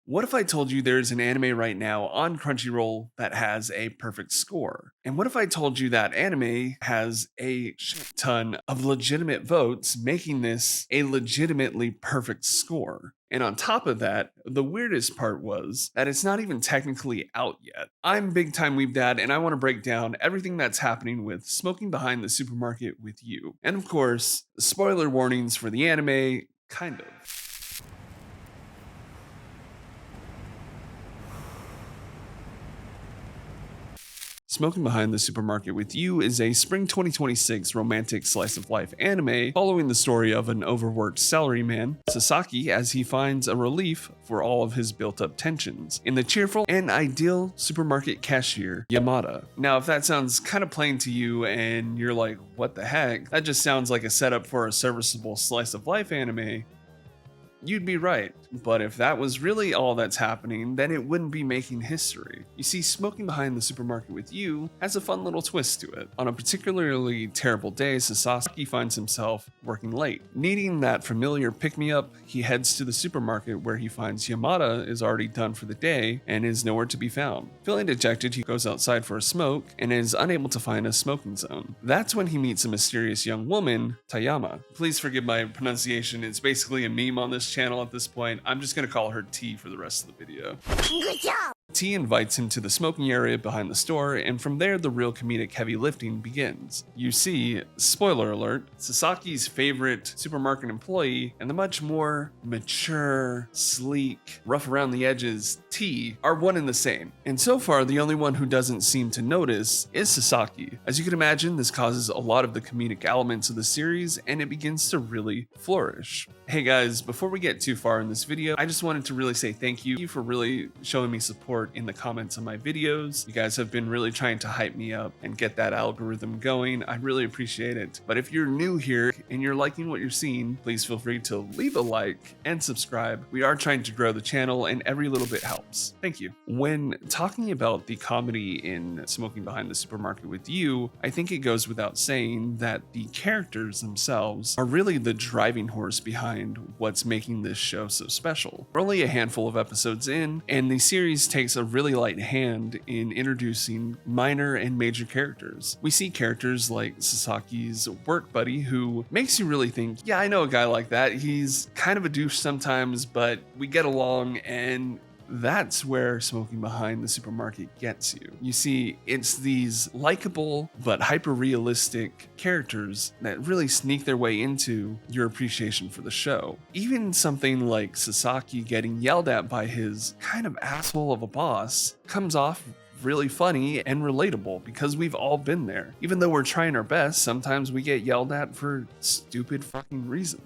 What if I told you there's an anime right now on Crunchyroll that has a perfect score? And what if I told you that anime has a shit ton of legitimate votes, making this a legitimately perfect score? And on top of that, the weirdest part was that it's not even technically out yet. I'm Big Time Weeb Dad, and I want to break down everything that's happening with Smoking Behind the Supermarket with You. And of course, spoiler warnings for the anime, kind of. Smoking Behind the Supermarket with You is a spring 2026 romantic slice of life anime following the story of an overworked salaryman, Sasaki, as he finds a relief for all of his built up tensions in the cheerful and ideal supermarket cashier, Yamada. Now, if that sounds kind of plain to you and you're like, what the heck? That just sounds like a setup for a serviceable slice of life anime. You'd be right, but if that was really all that's happening, then it wouldn't be making history. You see, Smoking Behind the Supermarket with You has a fun little twist to it. On a particularly terrible day, Sasaki finds himself working late. Needing that familiar pick-me-up, he heads to the supermarket where he finds Yamada is already done for the day and is nowhere to be found. Feeling dejected, he goes outside for a smoke and is unable to find a smoking zone. That's when he meets a mysterious young woman, Tayama. Please forgive my pronunciation, it's basically a meme on this channel at this point. I'm just gonna call her T for the rest of the video. Good job! T invites him to the smoking area behind the store, and from there the real comedic heavy lifting begins. You see, spoiler alert, Sasaki's favorite supermarket employee and the much more mature, sleek, rough around the edges T are one and the same. And so far, the only one who doesn't seem to notice is Sasaki. As you can imagine, this causes a lot of the comedic elements of the series, and it begins to really flourish. Hey guys, before we get too far in this video, I just wanted to really say thank you for really showing me support in the comments on my videos. You guys have been really trying to hype me up and get that algorithm going. I really appreciate it. But if you're new here and you're liking what you're seeing, please feel free to leave a like and subscribe. We are trying to grow the channel and every little bit helps. Thank you. When talking about the comedy in Smoking Behind the Supermarket with You, I think it goes without saying that the characters themselves are really the driving horse behind what's making this show so special. We're only a handful of episodes in, and the series takes a really light hand in introducing minor and major characters. We see characters like Sasaki's work buddy, who makes you really think, yeah, I know a guy like that. He's kind of a douche sometimes, but we get along, and that's where Smoking Behind the Supermarket gets you. You see, it's these likable but hyper-realistic characters that really sneak their way into your appreciation for the show. Even something like Sasaki getting yelled at by his kind of asshole of a boss comes off really funny and relatable because we've all been there. Even though we're trying our best, sometimes we get yelled at for stupid fucking reasons.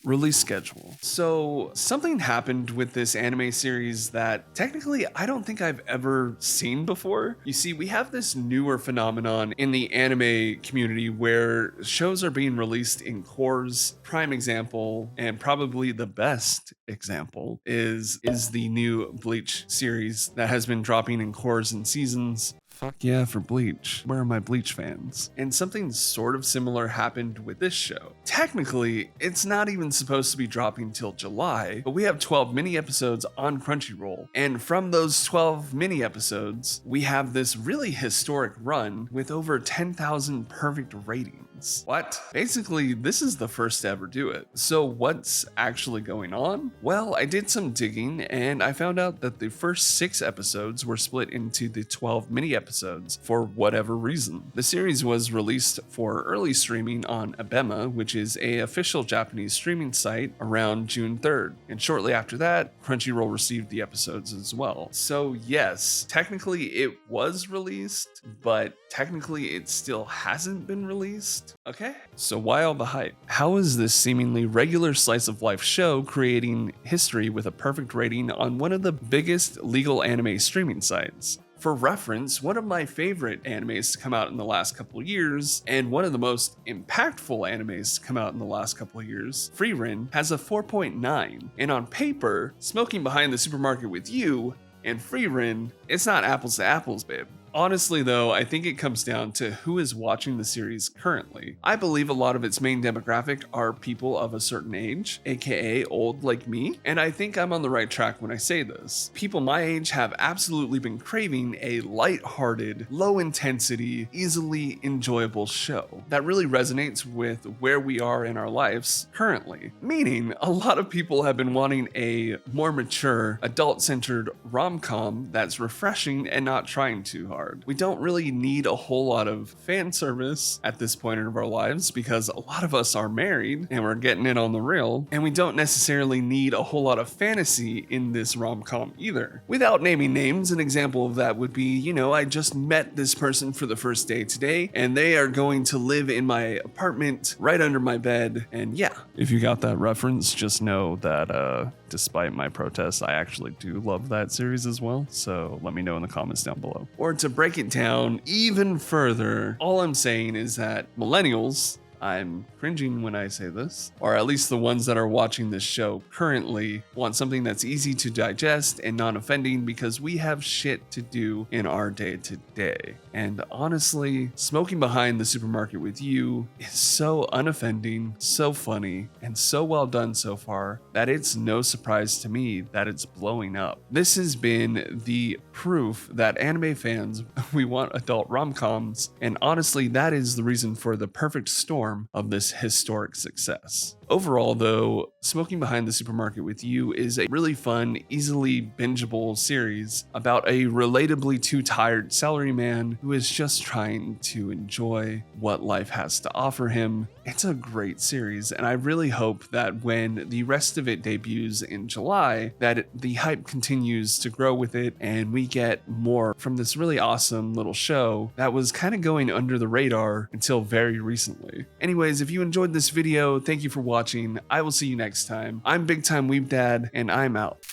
Release schedule. So something happened with this anime series that technically I don't think I've ever seen before. You see, we have this newer phenomenon in the anime community where shows are being released in cores. Prime example, and probably the best example, is the new Bleach series that has been dropping in cores and seasons. Fuck yeah for Bleach. Where are my Bleach fans? And something sort of similar happened with this show. Technically, it's not even supposed to be dropping till July, but we have 12 mini episodes on Crunchyroll. And from those 12 mini episodes, we have this really historic run with over 10,000 perfect ratings. What? Basically, this is the first to ever do it. So what's actually going on? Well, I did some digging and I found out that the first 6 episodes were split into the 12 mini episodes for whatever reason. The series was released for early streaming on Abema, which is a official Japanese streaming site, around June 3rd. And shortly after that, Crunchyroll received the episodes as well. So yes, technically it was released, but technically it still hasn't been released. Okay, so why all the hype? How is this seemingly regular slice of life show creating history with a perfect rating on one of the biggest legal anime streaming sites? For reference, one of my favorite animes to come out in the last couple of years, and one of the most impactful animes to come out in the last couple of years, Frieren, has a 4.9. And on paper, Smoking Behind the Supermarket with You and Frieren, it's not apples to apples, babe. Honestly though, I think it comes down to who is watching the series currently. I believe a lot of its main demographic are people of a certain age, aka old like me, and I think I'm on the right track when I say this. People my age have absolutely been craving a light-hearted, low-intensity, easily enjoyable show that really resonates with where we are in our lives currently. Meaning, a lot of people have been wanting a more mature, adult-centered rom-com that's refreshing and not trying too hard. We don't really need a whole lot of fan service at this point in our lives because a lot of us are married and we're getting it on the real, and we don't necessarily need a whole lot of fantasy in this rom-com either. Without naming names, an example of that would be, I just met this person for the first day today and they are going to live in my apartment right under my bed, and yeah. If you got that reference, just know that despite my protests, I actually do love that series as well, so let me know in the comments down below. Or to break it down even further, all I'm saying is that millennials, I'm cringing when I say this, or at least the ones that are watching this show currently, want something that's easy to digest and non-offending because we have shit to do in our day-to-day. And honestly, Smoking Behind the Supermarket with You is so unoffending, so funny, and so well done so far that it's no surprise to me that it's blowing up. This has been the proof that anime fans, we want adult rom-coms, and honestly, that is the reason for the perfect storm of this historic success. Overall though, Smoking Behind the Supermarket with You is a really fun, easily bingeable series about a relatably too tired salaryman who is just trying to enjoy what life has to offer him. It's a great series, and I really hope that when the rest of it debuts in July, that the hype continues to grow with it and we get more from this really awesome little show that was kind of going under the radar until very recently. Anyways, if you enjoyed this video, thank you for watching. I will see you next time. I'm Big Time Weeb Dad, and I'm out.